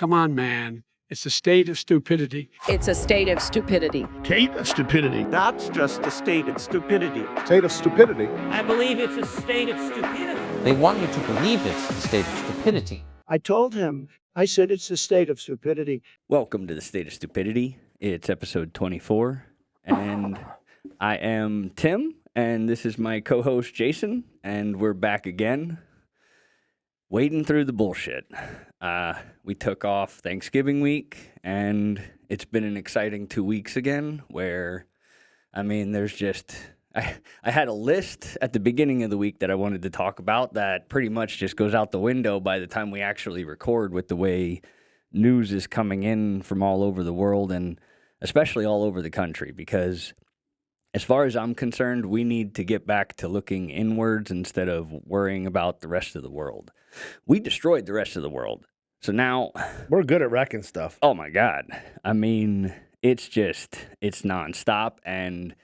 Come on, man. It's a state of stupidity. It's a state of stupidity. State of stupidity. That's just a state of stupidity. State of stupidity. I believe it's a state of stupidity. They want you to believe it's the state of stupidity. I told him. I said it's a state of stupidity. Welcome to the State of Stupidity. It's episode 24, and I am Tim, and this is my co-host Jason, and we're back again, wading through the bullshit. We took off Thanksgiving week, and it's been an exciting 2 weeks again, where, there's just... I had a list at the beginning of the week that I wanted to talk about that pretty much just goes out the window by the time we actually record with the way news is coming in from all over the world and especially all over the country, because as far as I'm concerned, we need to get back to looking inwards instead of worrying about the rest of the world. We destroyed the rest of the world. So now... We're good at wrecking stuff. Oh, my God. It's nonstop, and...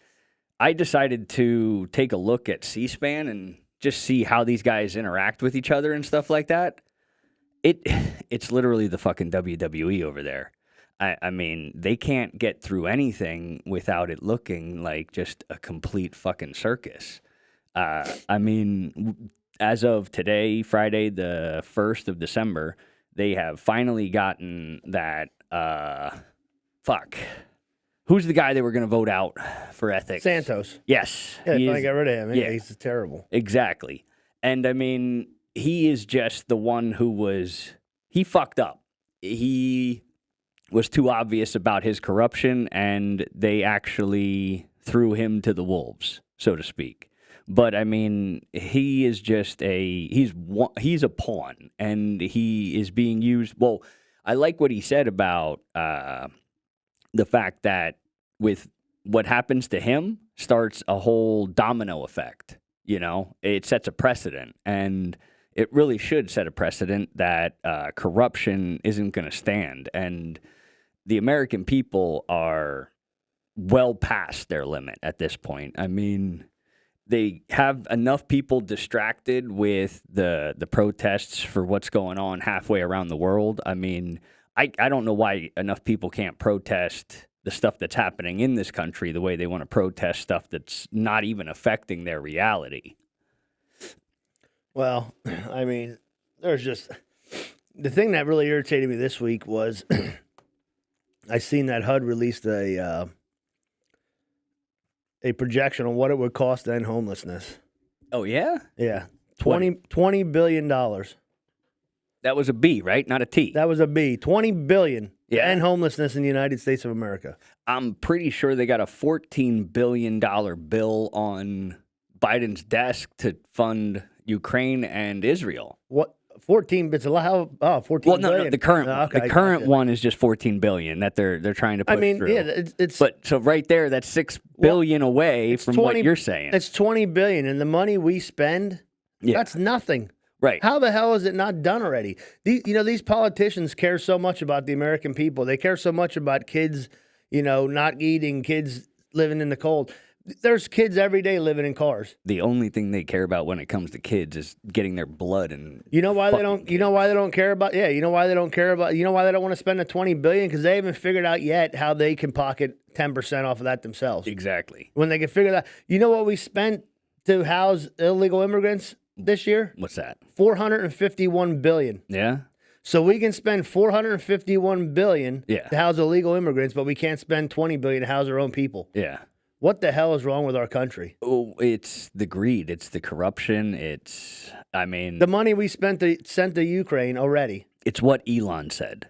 I decided to take a look at C-SPAN and just see how these guys interact with each other and stuff like that. It's literally the fucking WWE over there. They can't get through anything without it looking like just a complete fucking circus. As of today, Friday, the 1st of December, they have finally gotten that, Who's the guy they were going to vote out for ethics? Santos. Yes. Yeah, they finally got rid of him. Yeah, he's terrible. Exactly. And, he is just the one he fucked up. He was too obvious about his corruption, and they actually threw him to the wolves, so to speak. But, he is just he's a pawn, and he is being used. Well, I like what he said about... the fact that with what happens to him starts a whole domino effect, it sets a precedent, and it really should set a precedent that corruption isn't going to stand. And the American people are well past their limit at this point. They have enough people distracted with the protests for what's going on halfway around the world. I don't know why enough people can't protest the stuff that's happening in this country the way they want to protest stuff that's not even affecting their reality. Well, there's just... The thing that really irritated me this week was I seen that HUD released a projection on what it would cost to end homelessness. Oh, yeah? Yeah. $20 billion. That was a B, right? Not a T. That was a B. $20 billion to end homelessness in the United States of America. I'm pretty sure they got a $14 billion bill on Biden's desk to fund Ukraine and Israel. What? 14 bits? How? Oh, 14 billion. Well, no, the current one is just $14 billion that they're trying to push through. Yeah, it's. But so right there, that's $6 billion away from 20, what you're saying. It's $20 billion, and the money we spend, that's nothing. Right. How the hell is it not done already? These politicians care so much about the American people. They care so much about kids, not eating, kids living in the cold. There's kids every day living in cars. The only thing they care about when it comes to kids is getting their blood and You know why they don't care about you know why they don't want to spend the $20 billion, because they haven't figured out yet how they can pocket 10% off of that themselves. Exactly. When they can figure that, what we spent to house illegal immigrants this year? What's that? $451 billion. Yeah. So we can spend $451 billion to house illegal immigrants, but we can't spend $20 billion to house our own people. Yeah. What the hell is wrong with our country? Oh, it's the greed. It's the corruption. The money we sent to Ukraine already. It's what Elon said.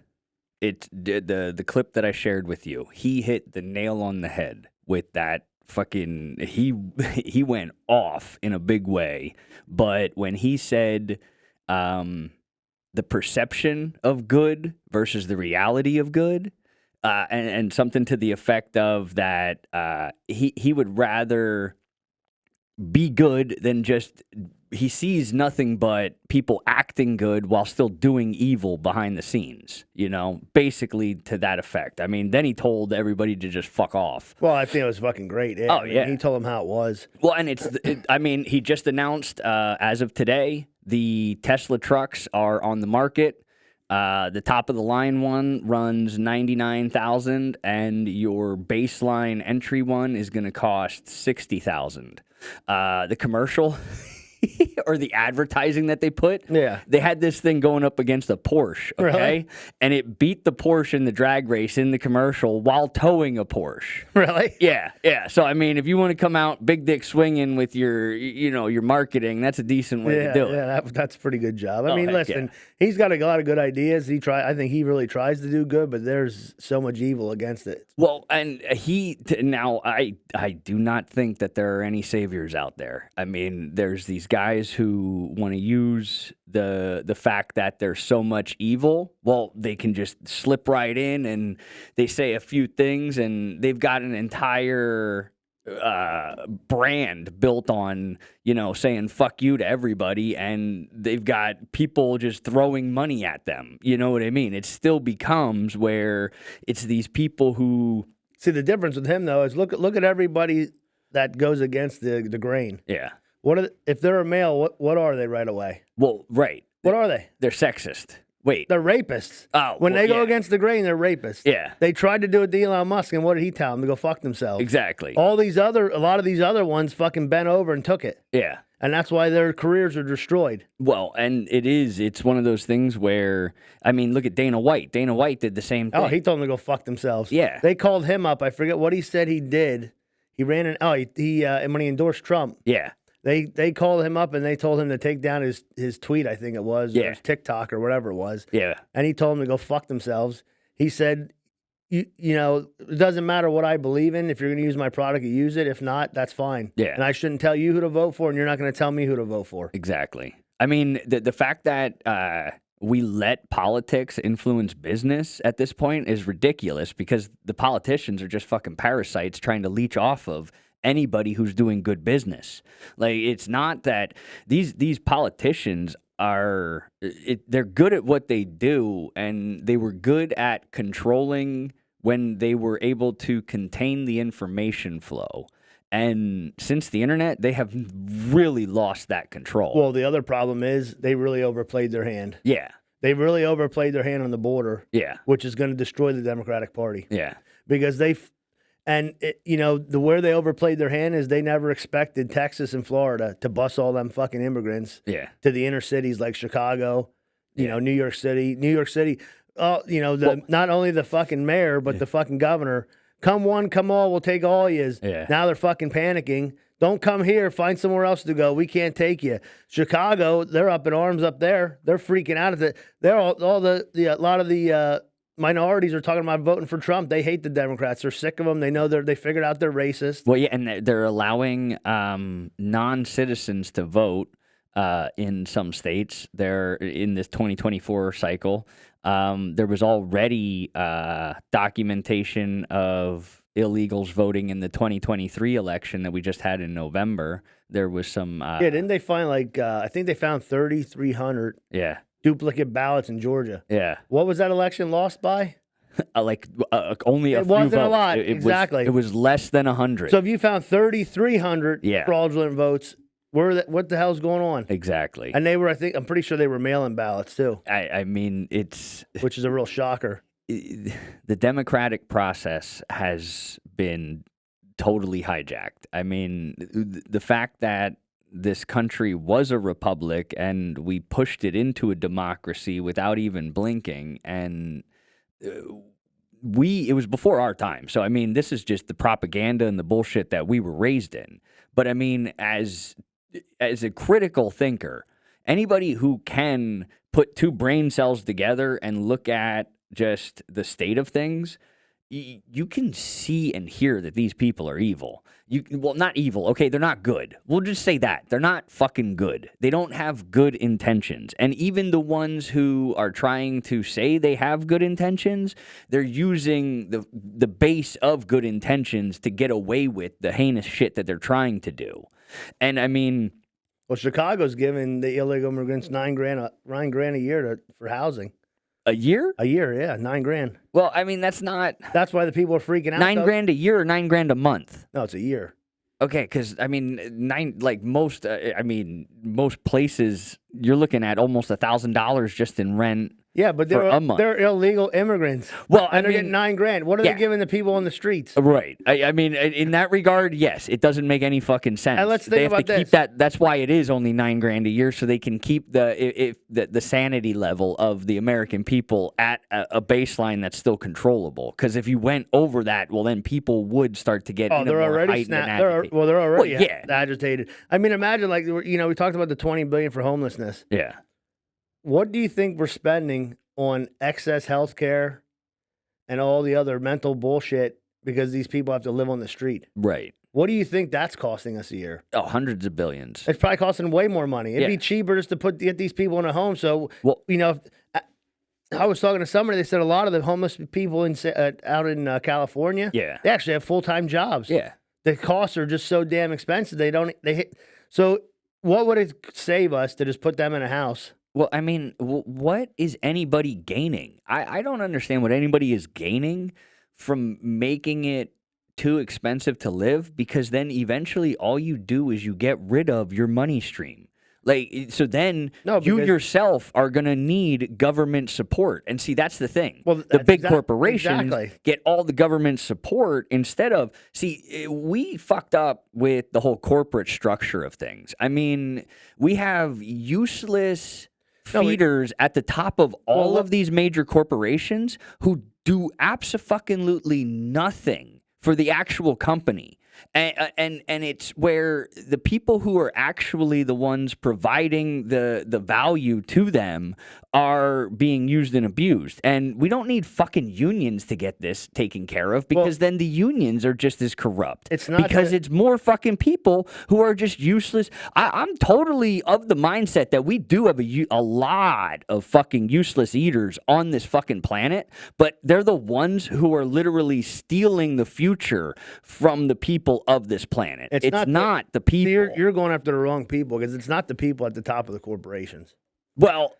It's the clip that I shared with you. He hit the nail on the head with that. He went off in a big way, but when he said the perception of good versus the reality of good, and something to the effect of that he would rather be good than just he sees nothing but people acting good while still doing evil behind the scenes, basically to that effect. Then he told everybody to just fuck off. Well, I think it was fucking great. Yeah. Oh, yeah. He told them how it was. Well, and he just announced as of today, the Tesla trucks are on the market. The top of the line one runs $99,000, and your baseline entry one is going to cost $60,000. The commercial or the advertising that they put, they had this thing going up against a Porsche, okay? Really? And it beat the Porsche in the drag race in the commercial while towing a Porsche. Really? Yeah. So, I mean, if you want to come out big dick swinging with your, your marketing, that's a decent way to do it. Yeah, that's a pretty good job. I mean, heck listen, he's got a lot of good ideas. I think he really tries to do good, but there's so much evil against it. Well, and now I do not think that there are any saviors out there. I mean, there's these guys who want to use the fact that there's so much evil. Well, they can just slip right in and they say a few things and they've got an entire brand built on, saying fuck you to everybody, and they've got people just throwing money at them. You know what I mean? It still becomes where it's these people who... See, the difference with him, though, is look at everybody that goes against the grain. Yeah. If they're a male, what are they right away? Well, right. What are they? They're sexist. Wait. They're rapists. Oh, when they go yeah. against the grain, they're rapists. Yeah. They tried to do it to Elon Musk, and what did he tell them? To go fuck themselves. Exactly. A lot of these other ones fucking bent over and took it. Yeah. And that's why their careers are destroyed. Well, and it's one of those things where, I mean, look at Dana White. Dana White did the same thing. Oh, he told them to go fuck themselves. Yeah. They called him up. I forget what he said he did. He ran in. Oh, and when he endorsed Trump. Yeah. They called him up and they told him to take down his tweet, I think it was, or his TikTok or whatever it was. Yeah. And he told them to go fuck themselves. He said, you know, it doesn't matter what I believe in. If you're going to use my product, you use it. If not, that's fine. Yeah. And I shouldn't tell you who to vote for, and you're not going to tell me who to vote for. Exactly. I mean, the fact that we let politics influence business at this point is ridiculous, because the politicians are just fucking parasites trying to leech off of anybody who's doing good business. Like, it's not that these politicians they're good at what they do, and they were good at controlling when they were able to contain the information flow. And since the internet, they have really lost that control. Well, the other problem is they really overplayed their hand. Yeah. They really overplayed their hand on the border. Yeah. Which is going to destroy the Democratic Party. Yeah. Because where they overplayed their hand is they never expected Texas and Florida to bus all them fucking immigrants to the inner cities like Chicago, New York City. Not only the fucking mayor, but the fucking governor. Come one, come all, we'll take all yous. Yeah. Now they're fucking panicking. Don't come here. Find somewhere else to go. We can't take you. Chicago, they're up in arms up there. They're freaking out at it. They're a lot of the minorities are talking about voting for Trump. They hate the Democrats. They're sick of them. They know they figured out they're racist. Well, yeah, and they're allowing non-citizens to vote in some states. They're in this 2024 cycle. There was already documentation of illegals voting in the 2023 election that we just had in November. There was some... didn't they find I think they found 3,300 duplicate ballots in Georgia. Yeah. What was that election lost by? Only a few votes. It wasn't a lot, exactly. It was less than 100. So if you found 3,300 fraudulent votes, what the hell's going on? Exactly. And I'm pretty sure they were mail-in ballots too. I mean, which is a real shocker. The democratic process has been totally hijacked. I mean, the fact that this country was a republic and we pushed it into a democracy without even blinking, and it was before our time. So, I mean, this is just the propaganda and the bullshit that we were raised in. But, I mean, as a critical thinker, anybody who can put two brain cells together and look at just the state of things, you can see and hear that these people are evil. Well, not evil. Okay, they're not good. We'll just say that. They're not fucking good. They don't have good intentions. And even the ones who are trying to say they have good intentions, they're using the base of good intentions to get away with the heinous shit that they're trying to do. And I mean... Well, Chicago's giving the illegal immigrants $9,000 a year for housing. A year? A year, yeah, $9,000. Well, I mean, that's not... That's why the people are freaking out. $9,000 a year or $9,000 a month? No, it's a year. Okay, because, I mean, most places, you're looking at almost $1,000 just in rent Yeah, but for a month. they're illegal immigrants. Well, and they're I getting mean, $9,000. What are yeah. they giving the people on the streets? Right. I mean, in that regard, yes, it doesn't make any fucking sense. And let's think they have about to keep this. that. That's why it is only $9,000 a year, so they can keep the sanity level of the American people at a baseline that's still controllable. Because if you went over that, well, then people would start to get They're more already heightened and snapped. They're agitated. already Well, yeah. agitated. I mean, imagine like we talked about the $20 billion for homelessness. Yeah. What do you think we're spending on excess health care and all the other mental bullshit because these people have to live on the street? Right. What do you think that's costing us a year? Oh, hundreds of billions. It's probably costing way more money. It'd Yeah. be cheaper just to get these people in a home. So, Well- I was talking to somebody. They said a lot of the homeless people out in California, Yeah. they actually have full-time jobs. Yeah. The costs are just so damn expensive. So what would it save us to just put them in a house? Well, I mean, what is anybody gaining? I don't understand what anybody is gaining from making it too expensive to live, because then eventually all you do is you get rid of your money stream. Like, so then you because- yourself are going to need government support. And see, that's the thing. Well, the that's big corporations exactly. get all the government support instead of, we fucked up with the whole corporate structure of things. I mean, we have useless feeders at the top of all of these major corporations who do absolutely nothing for the actual company. And it's where the people who are actually the ones providing the value to them are being used and abused. And we don't need fucking unions to get this taken care of, because then the unions are just as corrupt. It's not because it's more fucking people who are just useless. I'm totally of the mindset that we do have a lot of fucking useless eaters on this fucking planet, but they're the ones who are literally stealing the future from the people of this planet. It's not the people. You're going after the wrong people, because it's not the people at the top of the corporations. Well,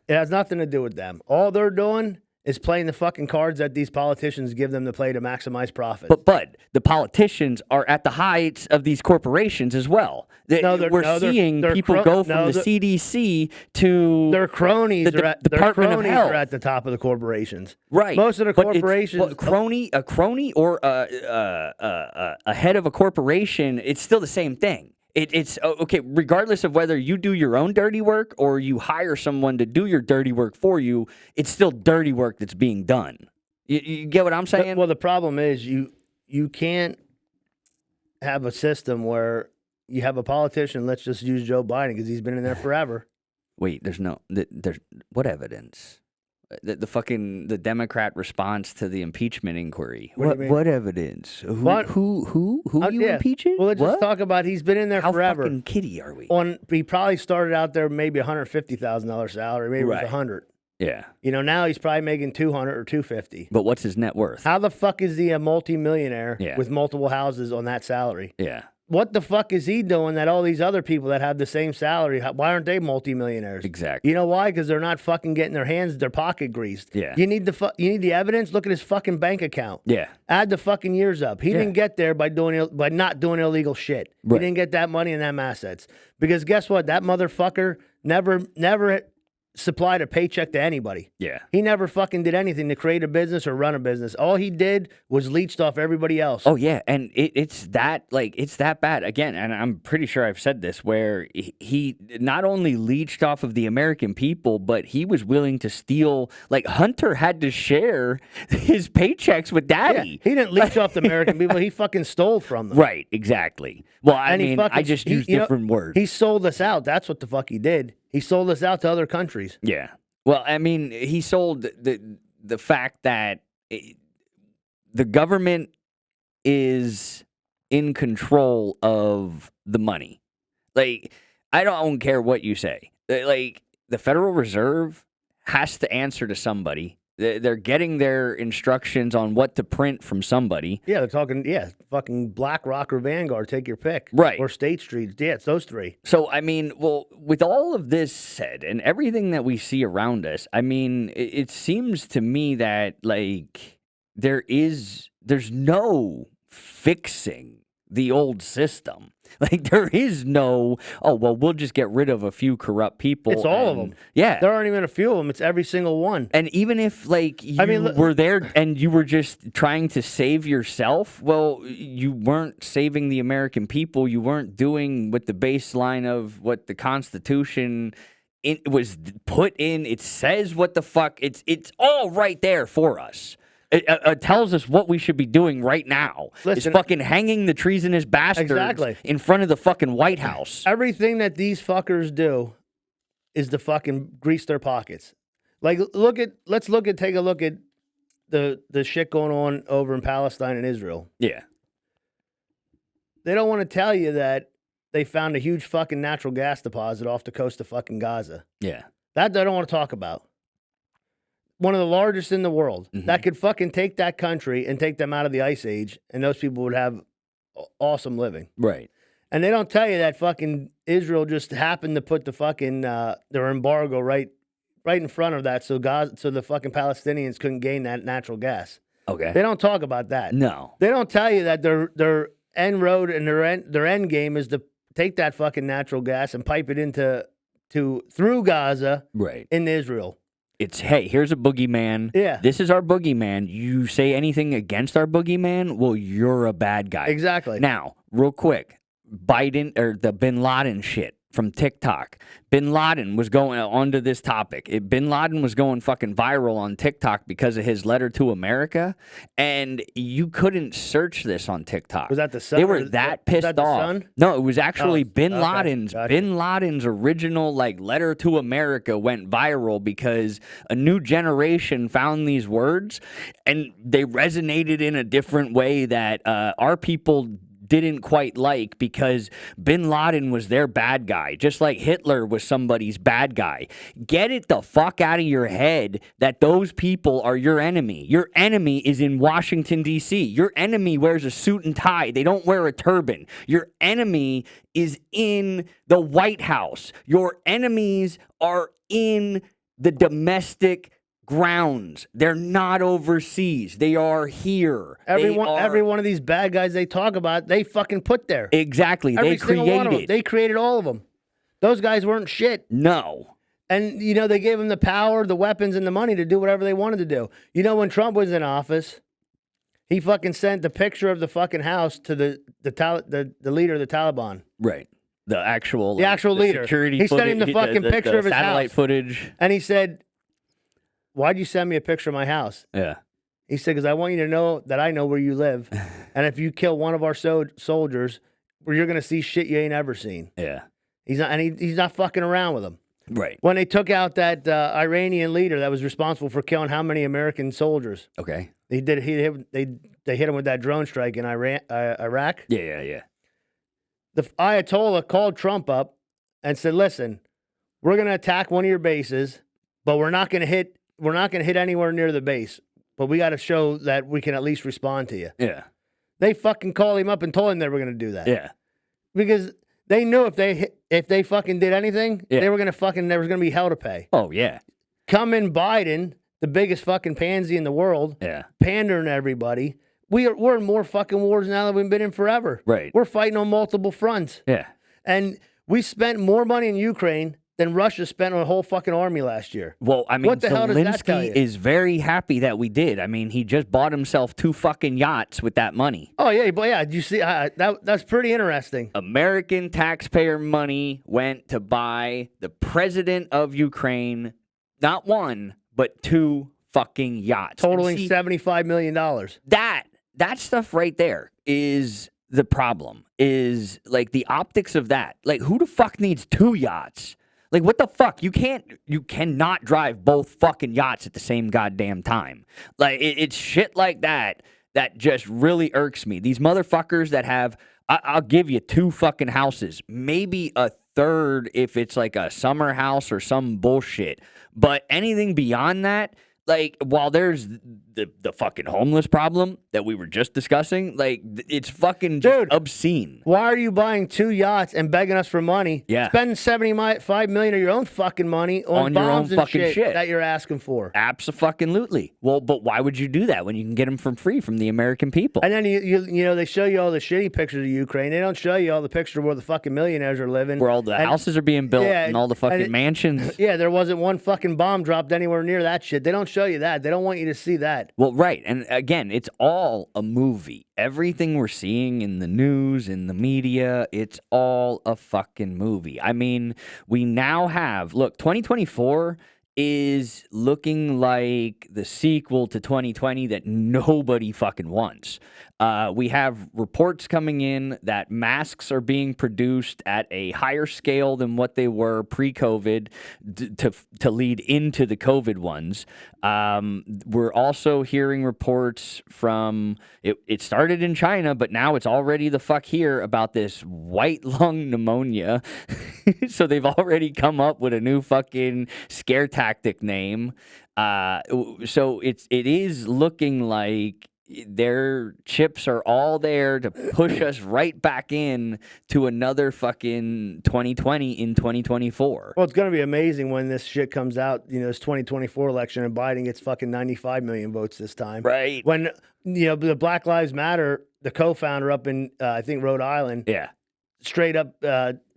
it has nothing to do with them. All they're doing is playing the fucking cards that these politicians give them to play to maximize profit. But Bud, the politicians are at the heights of these corporations as well. We're seeing people go from the CDC to their cronies the Department of Health. are at the top of the corporations. Right. Most of the corporations, a crony or a head of a corporation, it's still the same thing. It's okay, regardless of whether you do your own dirty work or you hire someone to do your dirty work for you, it's still dirty work that's being done. You get what I'm saying? Well, the problem is you can't have a system where you have a politician. Let's just use Joe Biden because he's been in there forever. Wait, there's what evidence? The Democrat response to the impeachment inquiry. What evidence? Who you impeaching? Well, let's just What? talk about he's been in there How forever. fucking kiddie are we? He probably started out there maybe $150,000 salary, maybe it was $100. Yeah, Now he's probably making $200 or $250. but what's his net worth? How the fuck is he a multimillionaire Yeah. with multiple houses on that salary? Yeah, What the fuck is he doing that all these other people that have the same salary, why aren't they multimillionaires? exactly. You know why? Because they're not fucking getting their pocket greased. Yeah. You need the evidence. Look at his fucking bank account. Yeah, Add the fucking years up. He Yeah. didn't get there by not doing illegal shit. Right. He didn't get that money and them assets. Because guess what? That motherfucker never supplied a paycheck to anybody. yeah. He never fucking did anything to create a business or run a business. All he did was leached off everybody else. Oh yeah, and it's that bad again. And I'm pretty sure I've said this, where he not only leached off of the American people, but he was willing to steal. Like, Hunter had to share his paychecks with Yeah, Daddy. he didn't leech off the American people. He fucking stole from them. Right, exactly. Well, I And he mean, I fucking- just he- used you know, different words. He sold us out. That's what the fuck he did. He sold us out to other countries. Yeah. Well, I mean, he sold the fact that the government is in control of the money. Like, I don't care what you say. Like, the Federal Reserve has to answer to somebody. They're getting their instructions on what to print from somebody. Yeah, they're talking, fucking BlackRock or Vanguard, take your pick. Right. Or State Street. Yeah, it's those three. So, I mean, well, with all of this said and everything that we see around us, I mean, it seems to me that, like, there's no fixing the old system. Like, there is no, oh, well, we'll just get rid of a few corrupt people. It's all of and- them. Yeah. There aren't even a few of them. It's every single one. And even if, like, you were there and you were just trying to save yourself, well, you weren't saving the American people. You weren't doing what the baseline of what the Constitution was put in. It says what the fuck. It's all right there for us. It tells us what we should be doing right now. Listen, is fucking hanging the treasonous bastards Exactly. in front of the fucking White House. Everything that these fuckers do is to fucking grease their pockets. Like, take a look at the shit going on over in Palestine and Israel. Yeah. They don't want to tell you that they found a huge fucking natural gas deposit off the coast of fucking Gaza. Yeah. That they don't want to talk about. One of the largest in the world. That could fucking take that country and take them out of the ice age, and those people would have awesome living. Right. And they don't tell you that fucking Israel just happened to put the fucking their embargo right in front of that, so the fucking Palestinians couldn't gain that natural gas. Okay. They don't talk about that. No. They don't tell you that their end road and their end game is to take that fucking natural gas and pipe it through Gaza Right. into Israel. It's, hey, here's a boogeyman. Yeah. This is our boogeyman. You say anything against our boogeyman, well, you're a bad guy. Exactly. Now, real quick, Biden or the Bin Laden shit from TikTok. Bin Laden was going onto this topic. Bin Laden was going fucking viral on TikTok because of his letter to America, and you couldn't search this on TikTok. Was that the Sun? They were that pissed was that off. The Sun? No, it was actually Bin okay. Laden's. Gotcha. Bin Laden's original letter to America went viral because a new generation found these words and they resonated in a different way that our people didn't quite like, because Bin Laden was their bad guy, just like Hitler was somebody's bad guy. Get it the fuck out of your head that those people are your enemy. Your enemy is in Washington, D.C. Your enemy wears a suit and tie. They don't wear a turban. Your enemy is in the White House. Your enemies are in the domestic grounds. They're not overseas. They are here. Every one of these bad guys they talk about, they fucking put there. Exactly. Every They single one of them. created. They created all of them. Those guys weren't shit. No. And, they gave them the power, the weapons, and the money to do whatever they wanted to do. When Trump was in office, he fucking sent the picture of the fucking house to the leader of the Taliban. Right. The actual leader. Security He sent footage, him the fucking picture of his satellite house. footage. And he said, "Why'd you send me a picture of my house?" Yeah. He said, "Because I want you to know that I know where you live. And if you kill one of our soldiers, you're going to see shit you ain't ever seen." Yeah. He's not fucking around with them. Right. When they took out that Iranian leader that was responsible for killing how many American soldiers? Okay. They hit him with that drone strike in Iraq. Yeah. The Ayatollah called Trump up and said, "Listen, we're going to attack one of your bases, but we're not going to hit anywhere near the base. But we got to show that we can at least respond to you." Yeah. They fucking called him up and told him they were going to do that. Yeah. Because they knew if they fucking did anything, Yeah. there was going to be hell to pay. Oh, yeah. Come in Biden, the biggest fucking pansy in the world, Yeah. pandering to everybody. We're in more fucking wars now than we've been in forever. Right. We're fighting on multiple fronts. Yeah. And we spent more money in Ukraine than Russia spent on a whole fucking army last year. Well, I mean, What the hell does that tell Zelensky you? is very happy that we did. I mean, he just bought himself 2 fucking yachts with that money. Oh, yeah, but yeah, did you see? That's pretty interesting. American taxpayer money went to buy the president of Ukraine, not 1, but 2 fucking yachts. Totaling And see, $75 million. that stuff right there is the problem, is like the optics of that. Like, who the fuck needs 2 yachts? Like, what the fuck? You cannot drive both fucking yachts at the same goddamn time. Like, it's shit like that just really irks me. These motherfuckers that have, I'll give you 2 fucking houses, maybe a third if it's like a summer house or some bullshit. But anything beyond that, like, while there's the fucking homeless problem that we were just discussing. Like, it's fucking just obscene. Why are you buying 2 yachts and begging us for money? Yeah. Spend $75 million of your own fucking money on your own bombs and fucking shit that you're asking for. Abso-fucking-lutely. Well, but why would you do that when you can get them for free from the American people? And then you know they show you all the shitty pictures of Ukraine. They don't show you all the pictures where the fucking millionaires are living, Where all the houses are being built and all the fucking mansions. Yeah, there wasn't one fucking bomb dropped anywhere near that shit. They don't show you that. They don't want you to see that. Well, right. And again, it's all a movie. Everything we're seeing in the news, in the media, it's all a fucking movie. I mean, we now have, look, 2024 is looking like the sequel to 2020 that nobody fucking wants. We have reports coming in that masks are being produced at a higher scale than what they were pre-COVID to lead into the COVID ones. We're also hearing reports from, it started in China, but now it's already the fuck here about this white lung pneumonia. So they've already come up with a new fucking scare tactic name. So it is looking like their chips are all there to push us right back in to another fucking 2020 in 2024. Well, it's going to be amazing when this shit comes out, you know, this 2024 election and Biden gets fucking 95 million votes this time. Right. When, you know, the Black Lives Matter, the co-founder up in, I think, Rhode Island, straight up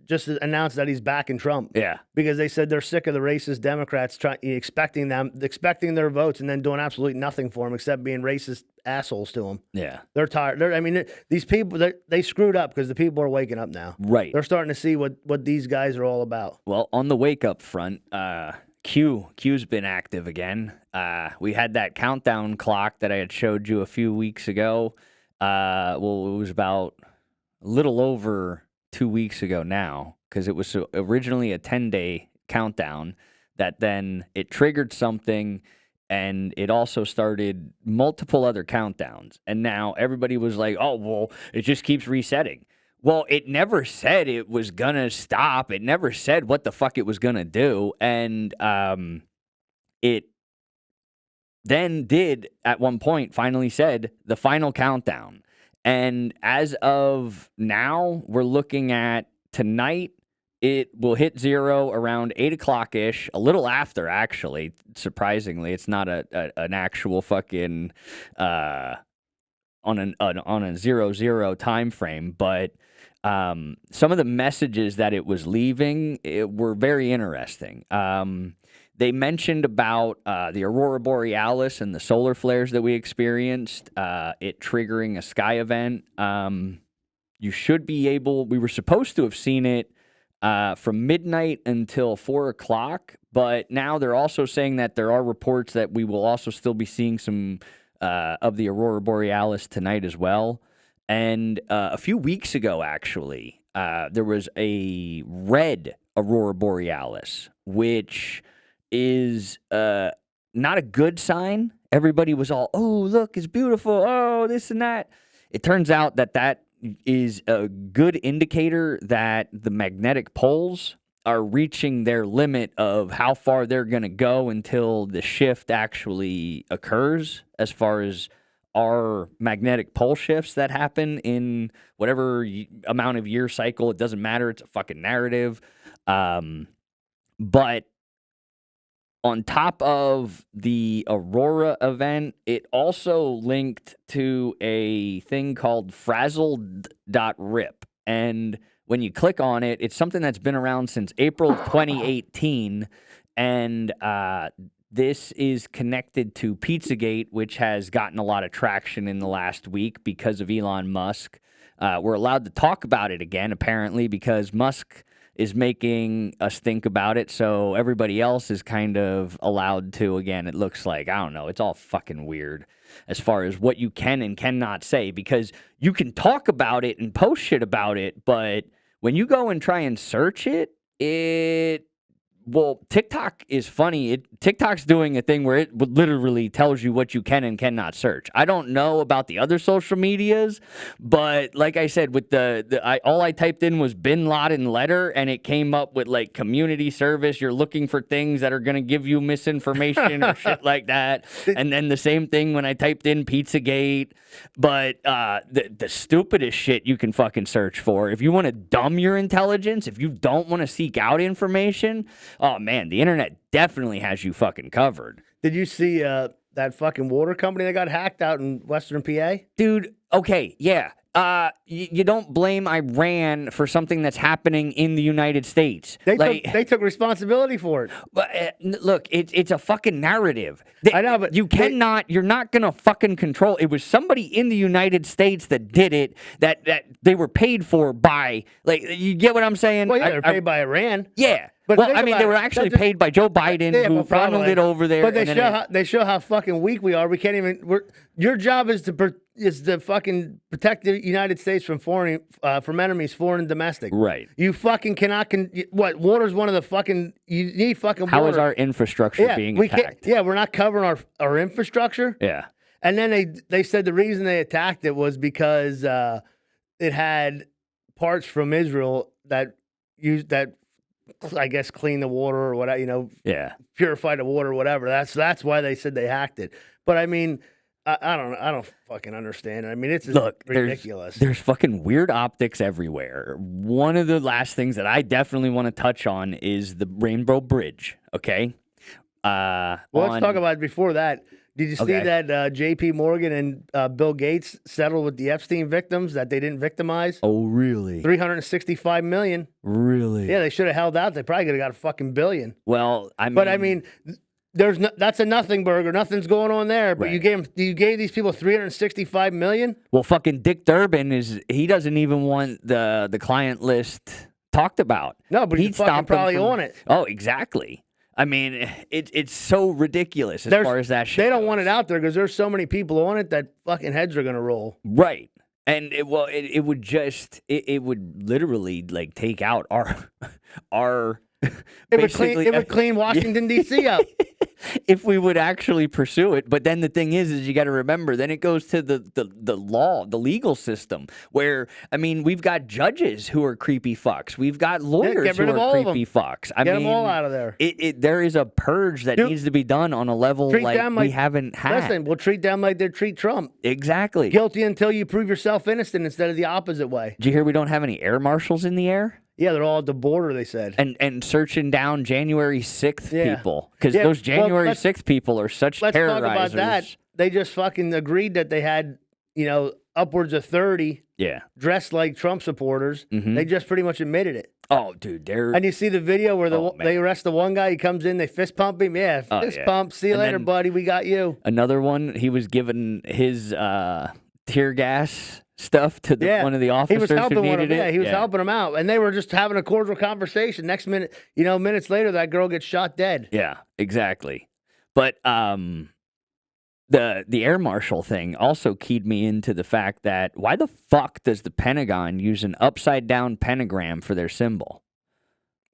just announced that he's backing Trump. Yeah. Because they said they're sick of the racist Democrats expecting their votes and then doing absolutely nothing for them except being racist assholes to them. Yeah. They're tired. These people, they screwed up because the people are waking up now. Right. They're starting to see what these guys are all about. Well, on the wake up front, Q's been active again. We had that countdown clock that I had showed you a few weeks ago. Well, it was about a little over 2 weeks ago now, because it was originally a 10-day countdown that then it triggered something and it also started multiple other countdowns. And now everybody was like, oh, well, it just keeps resetting. Well, it never said it was going to stop. It never said what the fuck it was going to do. And it then did, at one point, finally said the final countdown. And as of now, we're looking at tonight, it will hit 0 around 8 o'clock-ish, a little after, actually, surprisingly. It's not an actual fucking on a 0-0 time frame, but some of the messages that it was leaving were very interesting. They mentioned about the Aurora Borealis and the solar flares that we experienced, it triggering a sky event. You should be able, we were supposed to have seen it from midnight until 4 o'clock, but now they're also saying that there are reports that we will also still be seeing some of the Aurora Borealis tonight as well. And a few weeks ago, actually, there was a red Aurora Borealis, which is not a good sign. Everybody was all, oh, look, it's beautiful. Oh, this and that. It turns out that is a good indicator that the magnetic poles are reaching their limit of how far they're going to go until the shift actually occurs, as far as our magnetic pole shifts that happen in whatever amount of year cycle. It doesn't matter. It's a fucking narrative. But on top of the Aurora event, it also linked to a thing called frazzled.rip. And when you click on it, it's something that's been around since April of 2018. And this is connected to Pizzagate, which has gotten a lot of traction in the last week because of Elon Musk. We're allowed to talk about it again, apparently, because Musk is making us think about it, so everybody else is kind of allowed to. Again, it looks like, I don't know, it's all fucking weird as far as what you can and cannot say, because you can talk about it and post shit about it, but when you go and try and search it, it Well, TikTok is funny. TikTok's doing a thing where it literally tells you what you can and cannot search. I don't know about the other social medias, but like I said, with all I typed in was Bin Laden letter, and it came up with like community service. You're looking for things that are going to give you misinformation or shit like that. And then the same thing when I typed in Pizzagate. But the stupidest shit you can fucking search for. If you want to dumb your intelligence, if you don't want to seek out information, oh man, the internet definitely has you fucking covered. Did you see that fucking water company that got hacked out in Western PA? Dude, okay, yeah. You don't blame Iran for something that's happening in the United States. They took responsibility for it. But look, it's a fucking narrative. I know, but you're not gonna fucking control. It was somebody in the United States that did it. That they were paid for by. Like, you get what I'm saying? Well, yeah, they're paid by Iran. Yeah. But well, I mean, they were actually paid by Joe Biden, who funneled it over there. But they show how fucking weak we are. We can't even. Your job is to fucking protect the United States from enemies, foreign and domestic. Right. You fucking cannot. What? Water's one of the fucking. You need fucking water. How is our infrastructure being attacked? We're not covering our infrastructure. Yeah. And then they said the reason they attacked it was because it had parts from Israel that I guess clean the water or whatever, purify the water or whatever. That's why they said they hacked it. But I mean, I don't fucking understand it. I mean, it's ridiculous. There's fucking weird optics everywhere. One of the last things that I definitely want to touch on is the Rainbow Bridge. Okay. Let's talk about it before that. Did you see that J.P. Morgan and Bill Gates settled with the Epstein victims that they didn't victimize? Oh, really? $365 million. Really? Yeah, they should have held out. They probably could have got a fucking billion. Well, but I mean, that's a nothing burger. Nothing's going on there. But right. you gave these people $365 million. Well, fucking Dick Durbin he doesn't even want the client list talked about. No, but he's fucking probably on it. Oh, exactly. I mean, it's so ridiculous as far as that shit They don't goes. want it out there because there's so many people on it that fucking heads are going to roll. Right. And it would literally like take out our it would clean Washington D.C. up if we would actually pursue it. But then the thing is you got to remember, then it goes to the law, the legal system, where I mean, we've got judges who are creepy fucks, we've got lawyers who are creepy fucks. I mean, them all out of there. There is a purge that needs to be done on a level like we haven't had. Listen, we'll treat them like they treat Trump. Exactly. Guilty until you prove yourself innocent instead of the opposite way. Did you hear we don't have any air marshals in the air? Yeah, they're all at the border, they said. And searching down January 6th people. Because those January 6th people are such terrorizers. Let's talk about that. They just fucking agreed that they had, upwards of 30 dressed like Trump supporters. Mm-hmm. They just pretty much admitted it. Oh, dude, and you see the video where they arrest the one guy, he comes in, they fist pump him. Yeah, fist pump. See you later, buddy. We got you. Another one, he was given his tear gas stuff to one of the officers. He was helping who needed him. Yeah, it. he was helping him out, and they were just having a cordial conversation. Next minute, minutes later, that girl gets shot dead. Yeah, exactly. But the air marshal thing also keyed me into the fact that why the fuck does the Pentagon use an upside down pentagram for their symbol?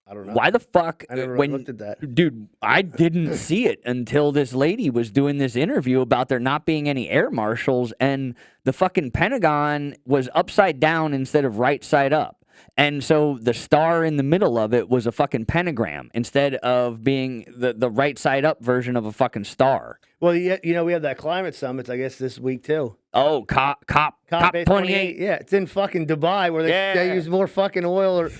I don't know. Why the fuck? I never looked at that. Dude, I didn't see it until this lady was doing this interview about there not being any air marshals, and the fucking Pentagon was upside down instead of right side up. And so the star in the middle of it was a fucking pentagram instead of being the right side up version of a fucking star. Well, we have that climate summit, I guess, this week, too. Oh, COP 28. Yeah, it's in fucking Dubai where they use more fucking oil or...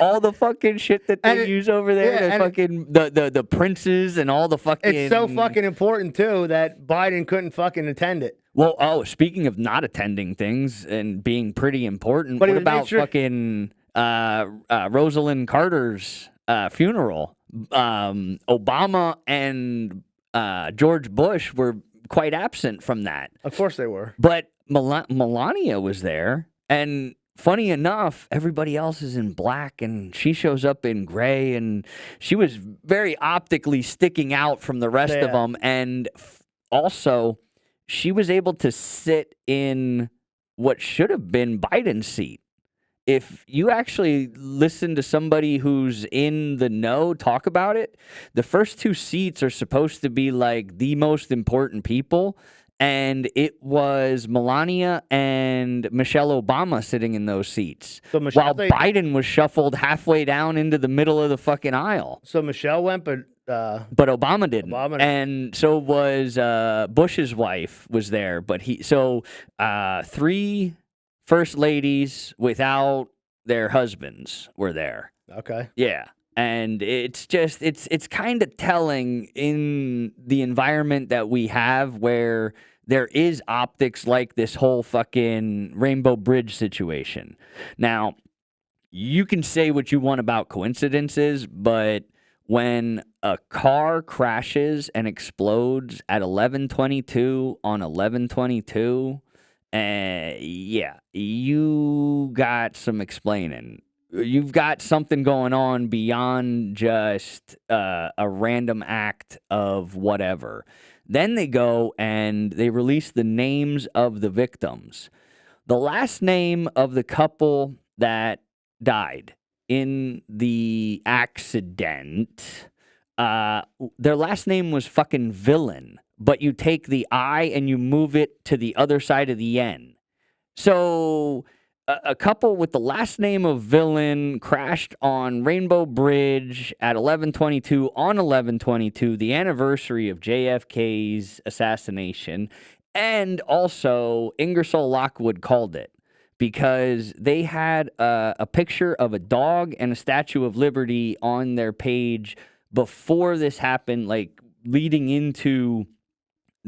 all the fucking shit that they use over there, the princes and all the fucking... It's so fucking important, too, that Biden couldn't fucking attend it. Well, speaking of not attending things and being pretty important, what about fucking Rosalind Carter's funeral? Obama and George Bush were quite absent from that. Of course they were. But Melania was there, and... funny enough, everybody else is in black, and she shows up in gray, and she was very optically sticking out from the rest of them. And also, she was able to sit in what should have been Biden's seat. if you actually listen to somebody who's in the know talk about it, the first 2 seats are supposed to be like the most important people. And it was Melania and Michelle Obama sitting in those seats, So while Biden was shuffled halfway down into the middle of the fucking aisle. So Michelle went, but Obama didn't. Obama- And so was Bush's wife was there, but 3 first ladies without their husbands were there. okay. Yeah. And it's just it's kind of telling in the environment that we have where there is optics like this whole fucking Rainbow Bridge situation. Now, you can say what you want about coincidences, but when a car crashes and explodes at 11:22 on 11:22, yeah, you got some explaining. You've got something going on beyond just a random act of whatever. Then they go and they release the names of the victims. The last name of the couple that died in the accident, their last name was fucking Villain, but you take the I and you move it to the other side of the N. So a couple with the last name of Villain crashed on Rainbow Bridge at 11:22 on 11:22, the anniversary of JFK's assassination. And also, Ingersoll Lockwood called it because they had a picture of a dog and a Statue of Liberty on their page before this happened, like leading into,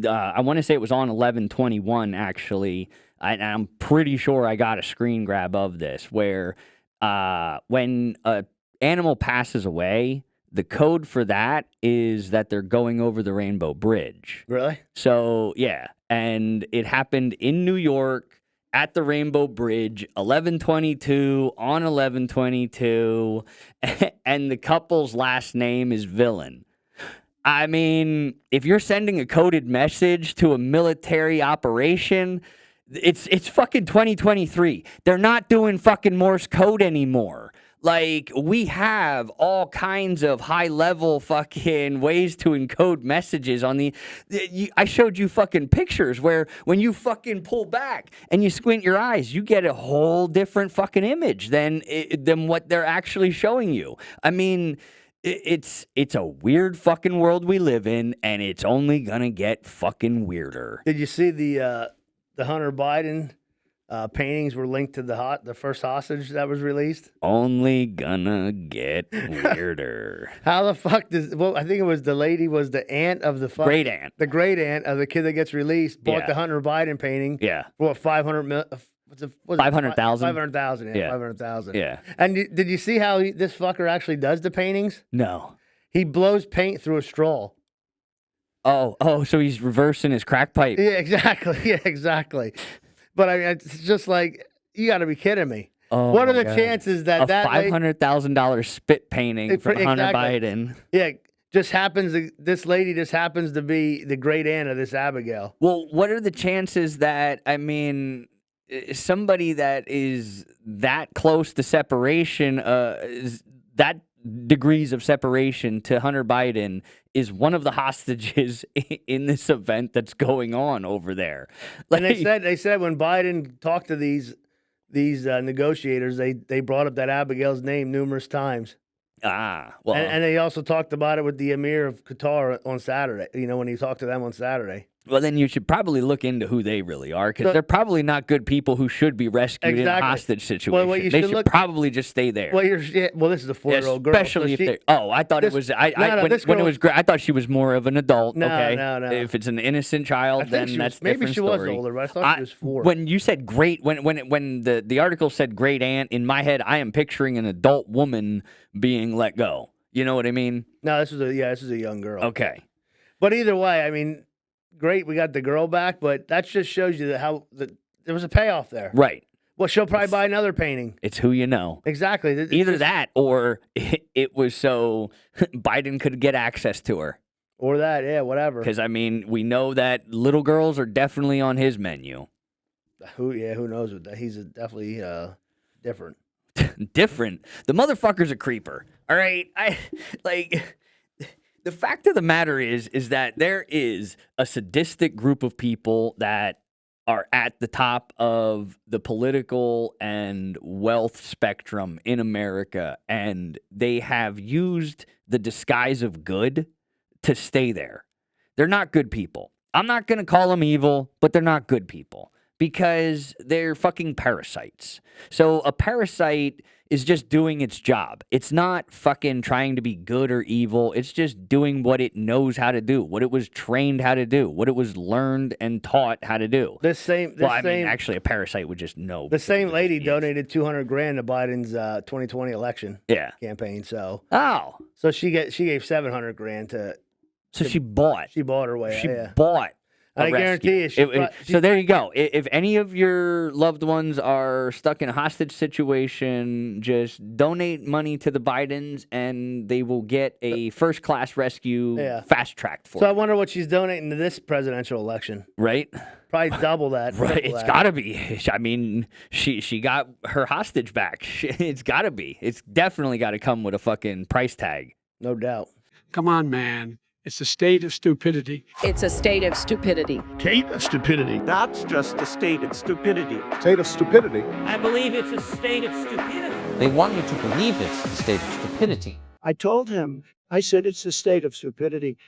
I want to say it was on 11/21, actually. I'm pretty sure I got a screen grab of this where when an animal passes away, the code for that is that they're going over the Rainbow Bridge. Really? So, yeah. And it happened in New York at the Rainbow Bridge, 11:22 on 11:22. And the couple's last name is Villain. I mean, if you're sending a coded message to a military operation, it's fucking 2023. They're not doing fucking Morse code anymore. Like, we have all kinds of high-level fucking ways to encode messages on I showed you fucking pictures where when you fucking pull back and you squint your eyes, you get a whole different fucking image than what they're actually showing you. I mean, it's a weird fucking world we live in, and it's only gonna get fucking weirder. Did you see the Hunter Biden paintings were linked to the first hostage that was released? Only gonna get weirder. How the fuck does? Well, I think it was the lady was the aunt of the Great aunt. the great aunt of the kid that gets released. Bought Yeah. the Hunter Biden painting. Yeah. For what, 500 500,000? 500,000. Yeah. 500,000. Yeah. And did you see how this fucker actually does the paintings? No. He blows paint through a straw. Oh, so he's reversing his crack pipe. Yeah, exactly. Yeah, exactly. But I mean, it's just like, you got to be kidding me. Oh, what are the God. chances that a $500,000 spit painting from Hunter Biden? Yeah, this lady just happens to be the great aunt of this Abigail. Well, what are the chances that, I mean, somebody that is that close to separation, that degrees of separation to Hunter Biden is one of the hostages in this event that's going on over there. Like, And they said when Biden talked to these negotiators, they brought up that Abigail's name numerous times. Well, And they also talked about it with the Emir of Qatar on Saturday. You know, when he talked to them on Saturday. well, then you should probably look into who they really are, because they're probably not good people who should be rescued in a Exactly. hostage situation. Well, what you They should should look- probably just stay there. Well, this is a 4-year-old girl. Especially so if they. Oh, I thought this- it was. no, When this it girl- was. I thought she was more of an adult. No, okay. no. If it's an innocent I child, think then she that's was, maybe different she was story. older, but I thought she was 4. When you said great, when the article said great aunt, in my head, I am picturing an adult woman being let go. You know what I mean? No, this is a young girl. Okay. But either way, I mean, great, we got the girl back, but that just shows you there was a payoff there. Right. Well, she'll probably buy another painting. It's who you know. Exactly. It's Either just- that or it was so Biden could get access to her. or that, yeah, whatever. Because, I mean, we know that little girls are definitely on his menu. Who knows what that? He's definitely different. different. The motherfucker's a creeper. All right, the fact of the matter is that there is a sadistic group of people that are at the top of the political and wealth spectrum in America, and they have used the disguise of good to stay there. They're not good people. I'm not going to call them evil, but they're not good people because they're fucking parasites. So a parasite is just doing its job. It's not fucking trying to be good or evil. It's just doing what it knows how to do, what it was trained how to do, what it was learned and taught how to do. Actually, a parasite would just know. The same lady donated $200 grand to Biden's 2020 election campaign. So she gave $700 grand to. So she bought. She bought her way. She bought. I guarantee you. So there you go. If any of your loved ones are stuck in a hostage situation, just donate money to the Bidens, and they will get a first-class rescue fast-tracked for. So I wonder what she's donating to this presidential election. Right. Probably double that. Right. It's got to be. I mean, she got her hostage back. It's got to be. It's definitely got to come with a fucking price tag. No doubt. Come on, man. It's a state of stupidity. It's a state of stupidity. State of stupidity. That's just a state of stupidity. State of stupidity. I believe it's a state of stupidity. They want you to believe it's the state of stupidity. I told him, I said it's a state of stupidity.